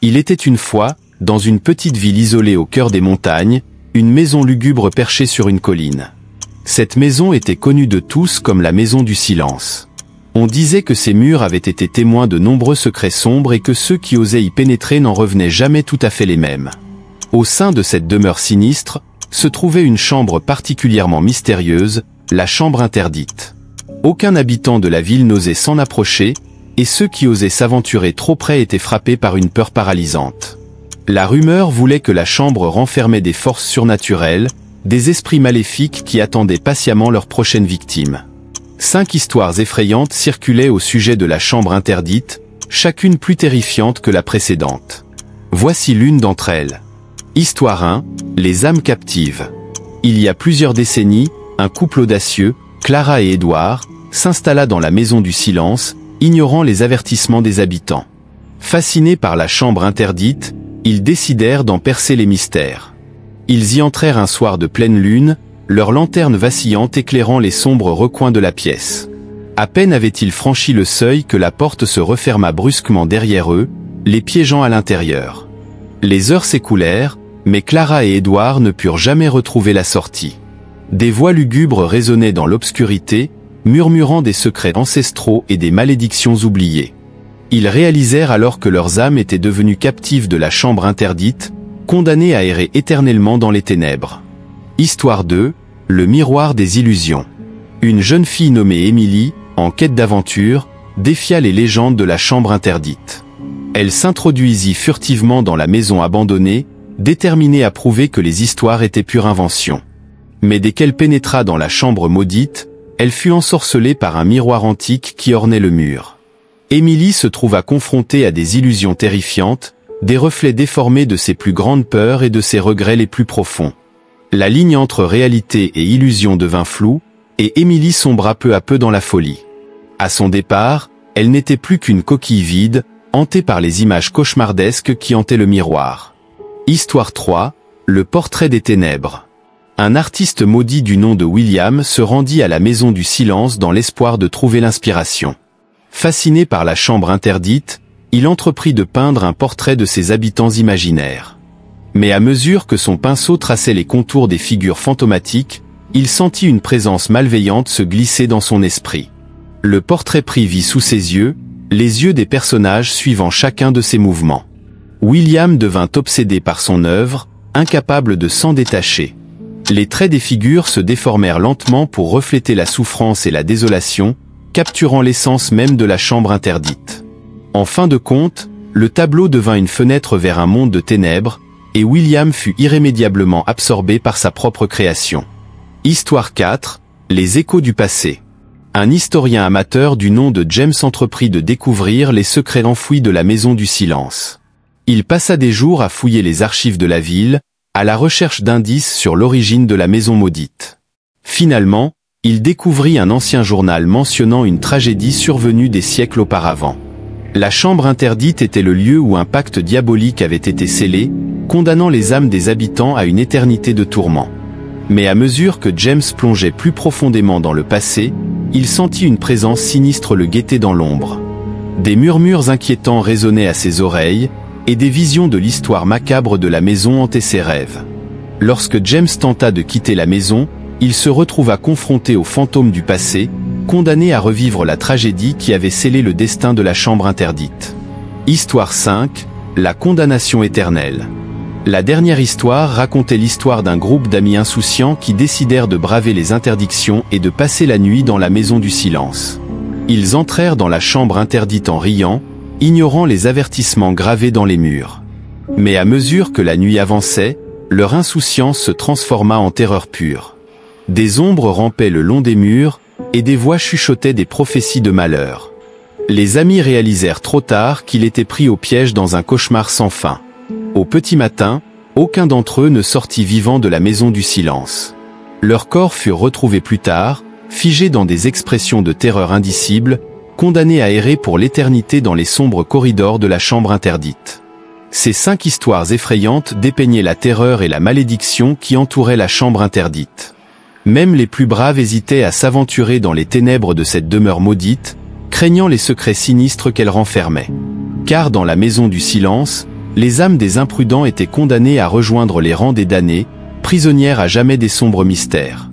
Il était une fois, dans une petite ville isolée au cœur des montagnes, une maison lugubre perchée sur une colline. Cette maison était connue de tous comme la maison du silence. On disait que ses murs avaient été témoins de nombreux secrets sombres et que ceux qui osaient y pénétrer n'en revenaient jamais tout à fait les mêmes. Au sein de cette demeure sinistre, se trouvait une chambre particulièrement mystérieuse, la chambre interdite. Aucun habitant de la ville n'osait s'en approcher, et ceux qui osaient s'aventurer trop près étaient frappés par une peur paralysante. La rumeur voulait que la chambre renfermait des forces surnaturelles, des esprits maléfiques qui attendaient patiemment leur prochaine victime. 5 histoires effrayantes circulaient au sujet de la chambre interdite, chacune plus terrifiante que la précédente. Voici l'une d'entre elles. Histoire 1, les âmes captives. Il y a plusieurs décennies, un couple audacieux, Clara et Edward, s'installa dans la maison du silence, ignorant les avertissements des habitants. Fascinés par la chambre interdite, ils décidèrent d'en percer les mystères. Ils y entrèrent un soir de pleine lune, leur lanterne vacillante éclairant les sombres recoins de la pièce. À peine avaient-ils franchi le seuil que la porte se referma brusquement derrière eux, les piégeant à l'intérieur. Les heures s'écoulèrent, mais Clara et Edward ne purent jamais retrouver la sortie. Des voix lugubres résonnaient dans l'obscurité, murmurant des secrets ancestraux et des malédictions oubliées. Ils réalisèrent alors que leurs âmes étaient devenues captives de la chambre interdite, condamnées à errer éternellement dans les ténèbres. Histoire 2, le miroir des illusions. Une jeune fille nommée Emily, en quête d'aventure, défia les légendes de la chambre interdite. Elle s'introduisit furtivement dans la maison abandonnée, déterminée à prouver que les histoires étaient pure invention. Mais dès qu'elle pénétra dans la chambre maudite, elle fut ensorcelée par un miroir antique qui ornait le mur. Emily se trouva confrontée à des illusions terrifiantes, des reflets déformés de ses plus grandes peurs et de ses regrets les plus profonds. La ligne entre réalité et illusion devint floue, et Emily sombra peu à peu dans la folie. À son départ, elle n'était plus qu'une coquille vide, hantée par les images cauchemardesques qui hantaient le miroir. Histoire 3, le portrait des ténèbres. Un artiste maudit du nom de William se rendit à la maison du silence dans l'espoir de trouver l'inspiration. Fasciné par la chambre interdite, il entreprit de peindre un portrait de ses habitants imaginaires. Mais à mesure que son pinceau traçait les contours des figures fantomatiques, il sentit une présence malveillante se glisser dans son esprit. Le portrait prit vie sous ses yeux, les yeux des personnages suivant chacun de ses mouvements. William devint obsédé par son œuvre, incapable de s'en détacher. Les traits des figures se déformèrent lentement pour refléter la souffrance et la désolation, capturant l'essence même de la chambre interdite. En fin de compte, le tableau devint une fenêtre vers un monde de ténèbres, et William fut irrémédiablement absorbé par sa propre création. Histoire 4, les échos du passé. Un historien amateur du nom de James entreprit de découvrir les secrets enfouis de la maison du silence. Il passa des jours à fouiller les archives de la ville, à la recherche d'indices sur l'origine de la maison maudite. Finalement, il découvrit un ancien journal mentionnant une tragédie survenue des siècles auparavant. La chambre interdite était le lieu où un pacte diabolique avait été scellé, condamnant les âmes des habitants à une éternité de tourments. Mais à mesure que James plongeait plus profondément dans le passé, il sentit une présence sinistre le guetter dans l'ombre. Des murmures inquiétants résonnaient à ses oreilles, et des visions de l'histoire macabre de la maison hantaient ses rêves. Lorsque James tenta de quitter la maison, il se retrouva confronté aux fantômes du passé, condamné à revivre la tragédie qui avait scellé le destin de la chambre interdite. Histoire 5, la condamnation éternelle. La dernière histoire racontait l'histoire d'un groupe d'amis insouciants qui décidèrent de braver les interdictions et de passer la nuit dans la maison du silence. Ils entrèrent dans la chambre interdite en riant, ignorant les avertissements gravés dans les murs. Mais à mesure que la nuit avançait, leur insouciance se transforma en terreur pure. Des ombres rampaient le long des murs, et des voix chuchotaient des prophéties de malheur. Les amis réalisèrent trop tard qu'il était pris au piège dans un cauchemar sans fin. Au petit matin, aucun d'entre eux ne sortit vivant de la maison du silence. Leurs corps furent retrouvés plus tard, figés dans des expressions de terreur indicibles, condamnés à errer pour l'éternité dans les sombres corridors de la chambre interdite. Ces 5 histoires effrayantes dépeignaient la terreur et la malédiction qui entouraient la chambre interdite. Même les plus braves hésitaient à s'aventurer dans les ténèbres de cette demeure maudite, craignant les secrets sinistres qu'elle renfermait. Car dans la maison du silence, Les âmes des imprudents étaient condamnées à rejoindre les rangs des damnés, prisonnières à jamais des sombres mystères.